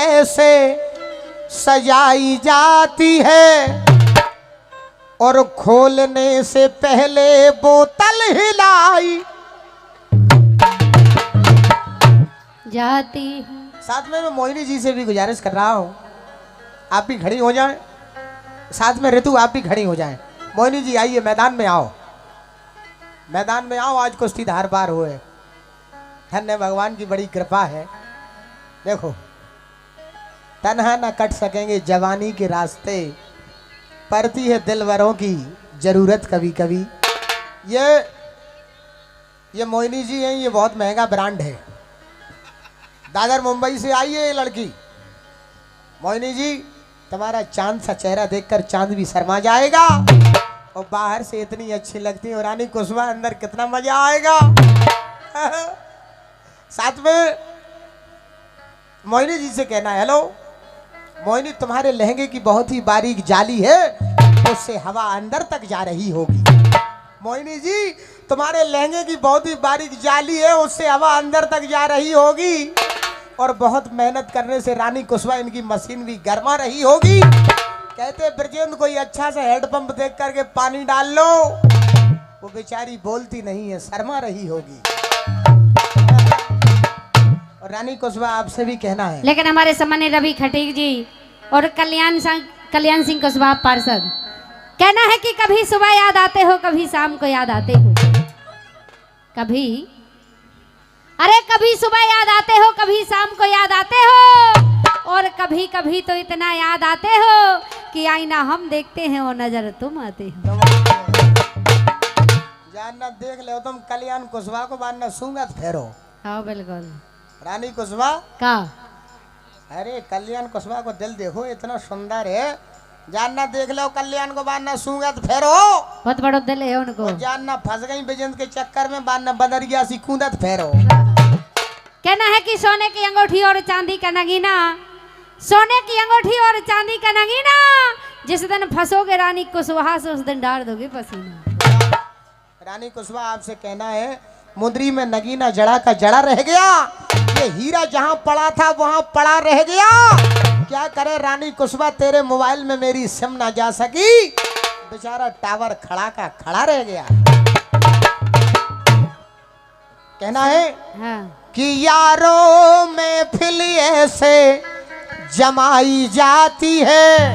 ऐसे सजाई जाती है और खोलने से पहले बोतल हिलाई जाती हूँ। साथ में मैं मोहिनी जी से भी गुजारिश कर रहा हूँ, आप भी खड़ी हो जाएं, साथ में ऋतु आप भी खड़ी हो जाएं। मोहिनी जी आइए, मैदान में आओ, मैदान में आओ। आज कुश्ती धार पार हुए, धन्य भगवान की बड़ी कृपा है। देखो, तन्हा न कट सकेंगे जवानी के रास्ते, पड़ती है दिलवरों की जरूरत कभी कभी। ये मोहिनी जी हैं, ये बहुत महंगा ब्रांड है। दादर मुंबई से आई है ये लड़की। मोहिनी जी, तुम्हारा चांद सा चेहरा देखकर चांद भी शर्मा जाएगा, और बाहर से इतनी अच्छी लगती है रानी कुशवाहा, अंदर कितना मजा आएगा। साथ में मोहिनी जी से कहना है, हेलो मोहिनी, तुम्हारे लहंगे की बहुत ही बारीक जाली है, उससे हवा अंदर तक जा रही होगी। मोहिनी जी, तुम्हारे लहंगे की बहुत ही बारीक जाली है, उससे हवा अंदर तक जा रही होगी, और बहुत मेहनत करने से रानी कुशवाहा इनकी मशीन भी गर्मा रही होगी। कहते ब्रजेंद्र, कोई अच्छा सा हेडपंप देख करके पानी डाल लो। वो बेचारी बोलती नहीं है, शर्मा रही होगी। और रानी कुशवाहा आपसे भी कहना है, लेकिन हमारे सम्मान्य रवि खटीक जी और कल्याण सिंह कुशवाहा पार्षद, कहना है कि कभी सुबह याद आते हो, कभी शाम को याद आते हो, कभी सुबह याद आते हो, कभी शाम को याद आते हो, और कभी कभी तो इतना याद आते हो कि आईना हम देखते हैं और नजर तुम आते हो। जानना देख ले तुम कल्याण कुशवाहा को, बारना सूंगत फेरो। हाँ बिल्कुल। रानी कुशवाहा का, अरे कल्याण कुशवाहा को दिल देखो, इतना सुंदर है। जानना देख लो कल्याण को, बारना सूंगत फेरो। बहुत बड़ा दिल है उनको। जानना फंस गई बिजंत के चक्कर में, बारना बदरिया सी कूदत फेरो। कहना है कि सोने की अंगूठी और चांदी का नगीना, सोने की अंगूठी और चांदी का नगीना, जिस दिन फंसोगे रानी कुशवाहा से, उस दिन डाल दोगे पसीना। रानी कुशवाहा आपसे कहना है, मुंदरी में नगीना जड़ा का जड़ा रह गया, ये हीरा जहां पड़ा था वहां पड़ा रह गया। क्या करे रानी कुशवाहा, तेरे मोबाइल में मेरी सिम ना जा सकी, बेचारा टावर खड़ा का खड़ा रह गया। कहना है हाँ। कि यारों में फिल ऐसे जमाई जाती है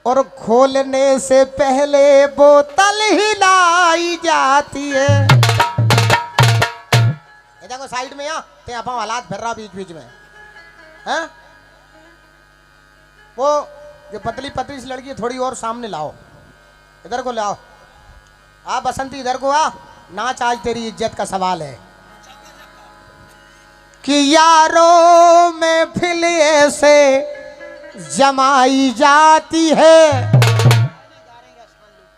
और खोलने से पहले बोतल हिलाई जाती है। देखो साइड में, यहाँ ते आप हालात फिर रहा बीच बीच में है। वो जो पतली पतली सी लड़की है, थोड़ी और सामने लाओ, इधर को लाओ। आ बसंती, इधर को आ, नाच, आज तेरी इज्जत का सवाल है। कि यारों में फिल ऐसे जमाई जाती है,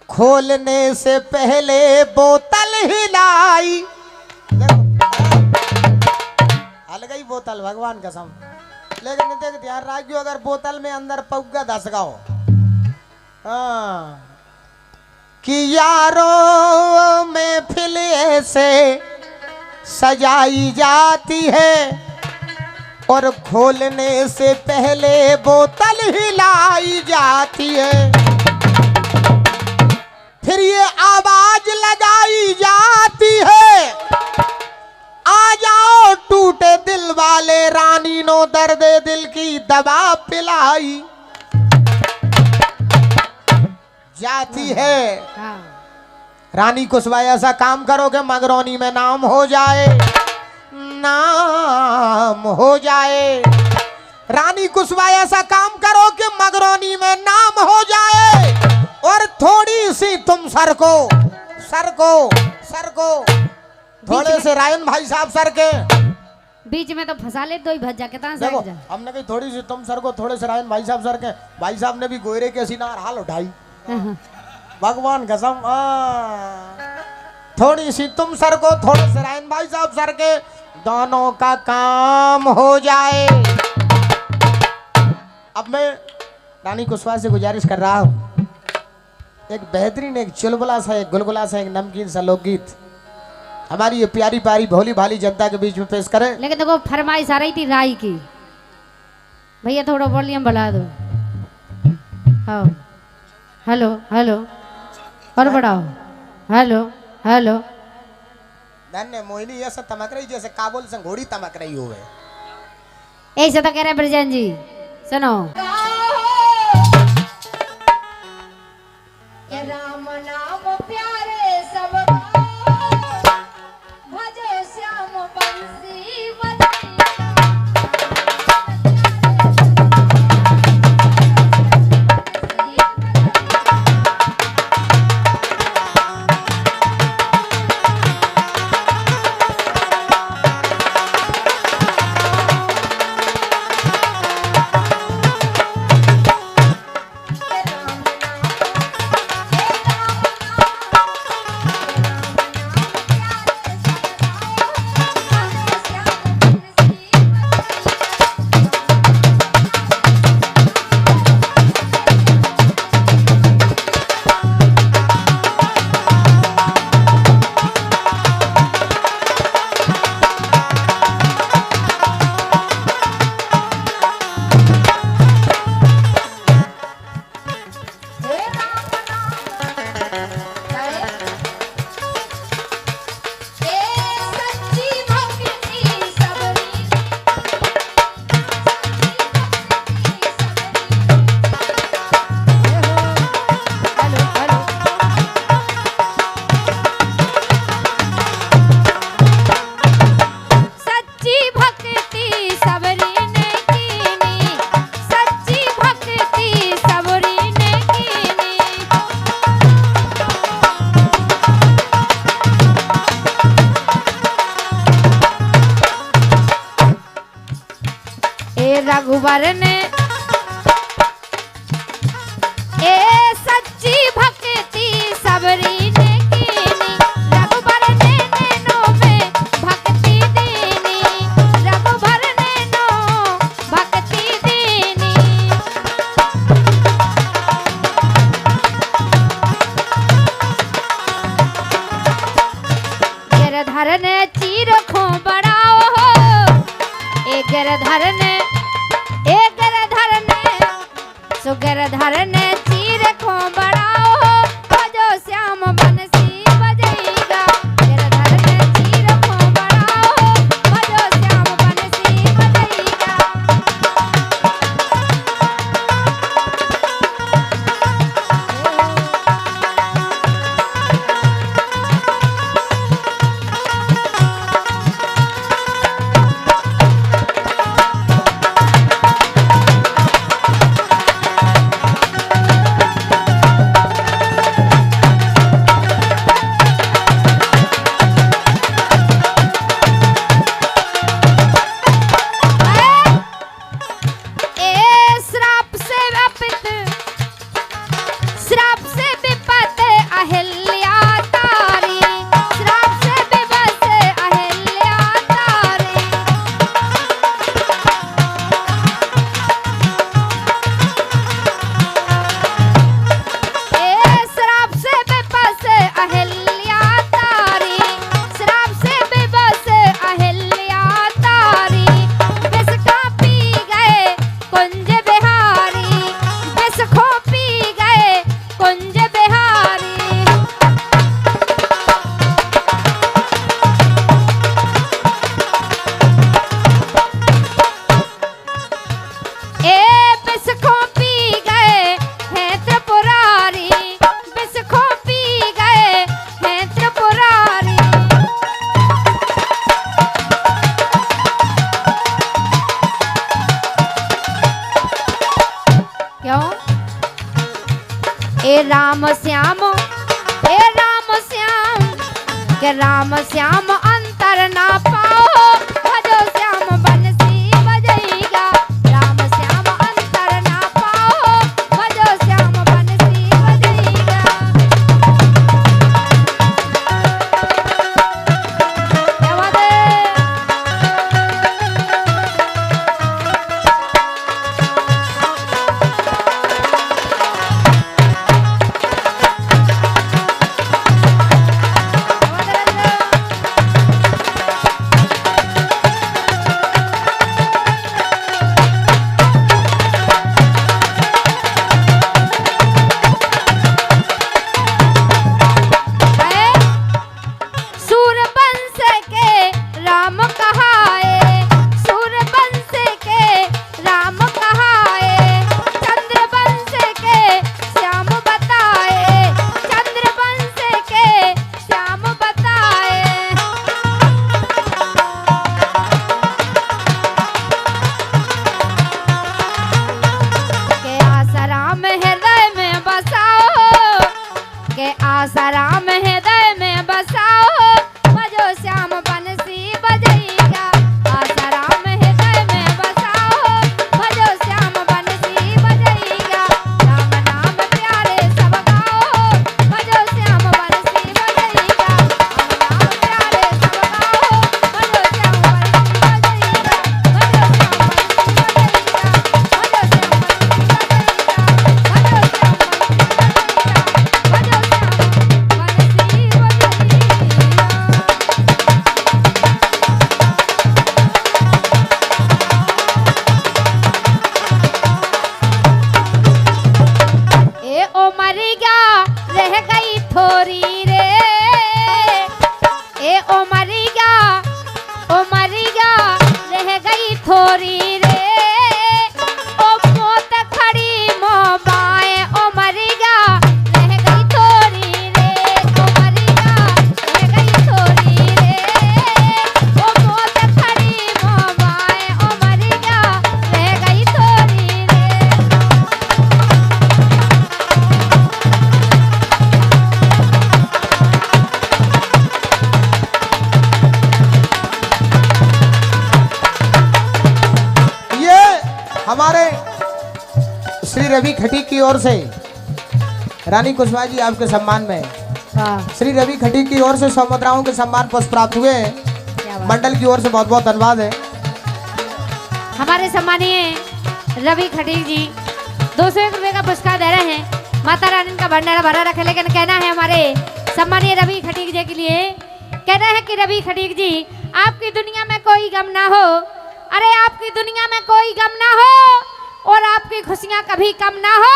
खोलने से पहले बोतल हिलाई। हल गई बोतल, भगवान कसम। लेकिन देख ध्यान रखियो, अगर बोतल में अंदर पौगा धस गाओ। हाँ, कि यारों में फिल ऐसे सजाई जाती है और खोलने से पहले बोतल हिलाई जाती है। फिर ये आवाज लगाई जाती है, आ जाओ टूटे दिल वाले, रानी नो दर्दे दिल की दवा पिलाई जाती है। हाँ। रानी कुशवाहा ऐसा काम करोगे मगरौनी में नाम हो जाए, नाम हो जाए। रानी कुशवाहा ऐसा काम करो कि मगरौनी में नाम हो जाए, और थोड़ी सी तुम सरको थोड़े से रायन भाई साहब सर के बीच में तो फंसा ले, दो ही भज्जा कितना देखो, हमने कही थोड़ी सी तुम सर को, थोड़े से रायन भाई साहब सर के। भाई साहब ने भी गोयरे के सिनार हाल उठाई, भगवान कसम। थोड़ी सी तुम सर को, थोड़े से रायन भाई साहब सर के, दोनों का काम हो जाए। अब मैं रानी कुशवाहा से गुजारिश कर रहा हूँ, एक बेहतरीन, एक चुलबुला सा, एक गुलगुला सा, एक नमकीन सा लोकगीत हमारी ये प्यारी प्यारी भोली भाली जनता के बीच में पेश करें। लेकिन देखो फरमाइश आ रही थी राई की, भैया थोड़ा वॉल्यूम बढ़ा दो। हाँ हेलो हेलो और बढ़ाओ। Hello hello. धन्य मोहिनी ऐसा तमक रही जैसे काबुल से घोड़ी तमक रही हो। ऐसे तो कह रहे ब्रजन जी सुनो। राम नाम प्यारे सब भजो श्याम बंसी रघुवर ने ए सच्ची भक्ति सबरी ने कीनी। रघुवर ने नैनों में भक्ति दीनी। रघुवर ने नो भक्ति दीनी। गिरधर ने चीर खो बढ़ाओ हो। ए गिरधर ने सुगरधर ने चीर को बढ़ाओ भजो श्याम बंसी बजेगा। गिरधर ने चीर को बढ़ाओ भजो श्याम बंसी बजेगा। राम श्याम के राम श्याम अंतर ना पाओ भजो श्याम बंसी बजेगा। राम श्याम अंतर ना पाओ भजो श्याम बंसी बजेगा। क्या बात है। आसाराम हृदय में बसाओ बजो श्याम बंसी बजैगा आसाराम हृदय में बसाओ बजो श्याम बंसी बजैगा राम नाम प्यारे सब गाओ बजो श्याम बंसी बजैगा राम नाम प्यारे सब गाओ बजो श्याम बंसी बजैगा बजो श्याम बंसी बजैगा बजो श्याम बंसी बजैगा बजो श्याम ए ओ मरिया रह गई थोरी रे ए ओ मरिया रह गई थोरी रे ओ मौत खड़ी मोबाए ओ मरिया रह गई थोरी रे ओ मरिया रह गई थोरी रे ओ मौत खड़ी मोबाए ओ मरिया रह गई थोरी रे ये हमारे श्री रवि खटीक की ओर से रानी कुशवाहा जी आपके सम्मान में वाह श्री रवि खटीक की ओर से 100 मुद्राओं के सम्मान पुष्प प्राप्त हुए हैं। क्या बात मंडल की ओर से बहुत बहुत धन्यवाद है। हमारे सम्मानीय रवि खटीक जी 201 रुपये का पुरस्कार दे रहे हैं। माता रानी का भंडारा भरा रखे, लेकिन कहना है हमारे सम्मानीय रवि खटीक जी के लिए, कहना है कि रवि खटीक जी आपकी दुनिया में कोई गम ना हो, अरे आपकी दुनिया में कोई गम ना हो और आपकी खुशियाँ कभी कम ना हो।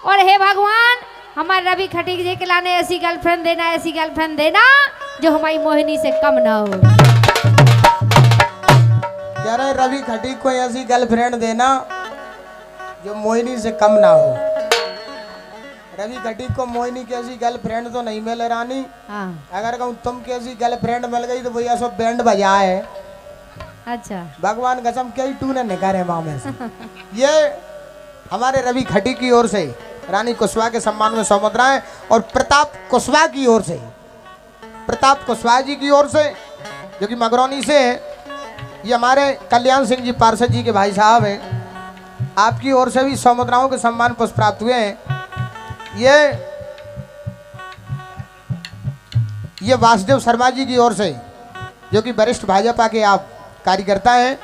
और हे भगवान हमारे रवि खटीक जी के लाने ऐसी गर्लफ्रेंड देना, ऐसी गर्लफ्रेंड देना जो हमारी मोहिनी से कम ना हो। कह रहे रवि खटीक को ऐसी गर्लफ्रेंड देना जो मोहिनी से कम ना हो। रवि खटीक को मोहिनी की ऐसी गर्लफ्रेंड तो नहीं मिले रानी। हाँ अगर कहूँ तुम की ऐसी गर्लफ्रेंड मिल गई तो भैया सब बैंड बजाए। अच्छा भगवान कसम कई टू ने निकाले वहां में से। ये हमारे रवि खटीक की ओर से रानी कुशवाहा के सम्मान में 100 मुद्राएं और प्रताप कुशवाहा की ओर से, प्रताप कुशवाहा जी की ओर से जो कि मगरौनी से है, ये हमारे कल्याण सिंह जी पार्षद जी के भाई साहब हैं, आपकी ओर से भी 100 मुद्राओं के सम्मान पुष्प प्राप्त हुए हैं। ये वासुदेव शर्मा जी की ओर से जो कि वरिष्ठ भाजपा के आप कार्यकर्ता हैं,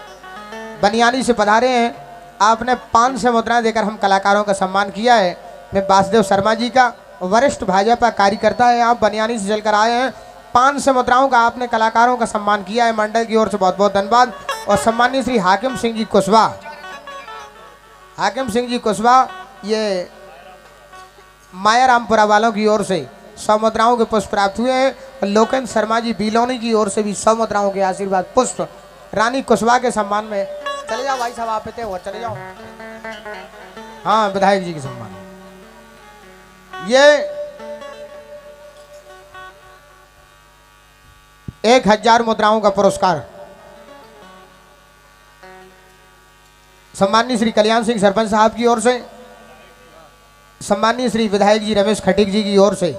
बनियानी से पधारे हैं, आपने 500 मुद्राएं देकर हम कलाकारों का सम्मान किया है। मैं वासुदेव शर्मा जी का वरिष्ठ भाजपा कार्यकर्ता है, आप बनियानी से चलकर आए हैं, 500 मुद्राओं का आपने कलाकारों का सम्मान किया है। मंडल की ओर से बहुत बहुत धन्यवाद। और सम्मानीय श्री हाकिम सिंह जी कुशवाहा, हाकिम सिंह जी कुशवाहा ये माया रामपुरा वालों की ओर से 100 मुद्राओं के पुष्प प्राप्त हुए हैं। और लोकेंद्र शर्मा जी बीलोनी की ओर से भी 100 मुद्राओं के आशीर्वाद पुष्प रानी कुशवाहा के सम्मान में। चले जाओ भाई साहब, आप इतने हो चले जाओ। हाँ विधायक जी के सम्मान। ये 1000 मुद्राओं का पुरस्कार सम्मानीय श्री कल्याण सिंह सरपंच साहब की ओर से, सम्मानीय श्री विधायक जी रमेश खटीक जी की ओर से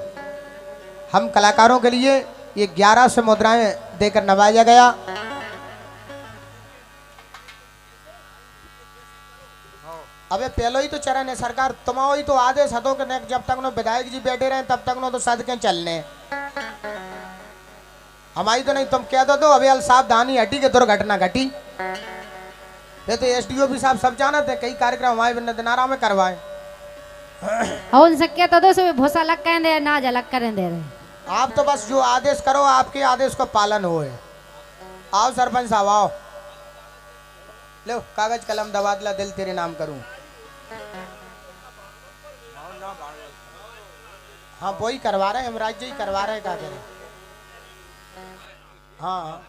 हम कलाकारों के लिए ये 1100 मुद्राएं देकर नवाजा गया। अबे पहले ही तो चरण है सरकार, तुम्हारा ही तो आदेश हतो कि जब तक नो विधायक जी बैठे रहे तब तक नो तो सदके चलने, हमारी तो नहीं। तुम कह दो अभी अल सावधानी हटी के दुर्घटना घटी। ये तो एसडीओ भी साहब सब जानते हैं, कई कार्यक्रम हमारे दिनारा में करवाए। और उनसे क्या तो से भूसा अलग करें दे नाज अलग करें दे रहे। आप तो बस जो आदेश करो आपके आदेश को पालन हो। आओ सरपंच साहब आओ, लो कागज कलम दबादला दिल तेरे नाम करूं। हाँ वही करवा रहे हैं, हम राज्य ही करवा रहे हैं, क्या करें। हाँ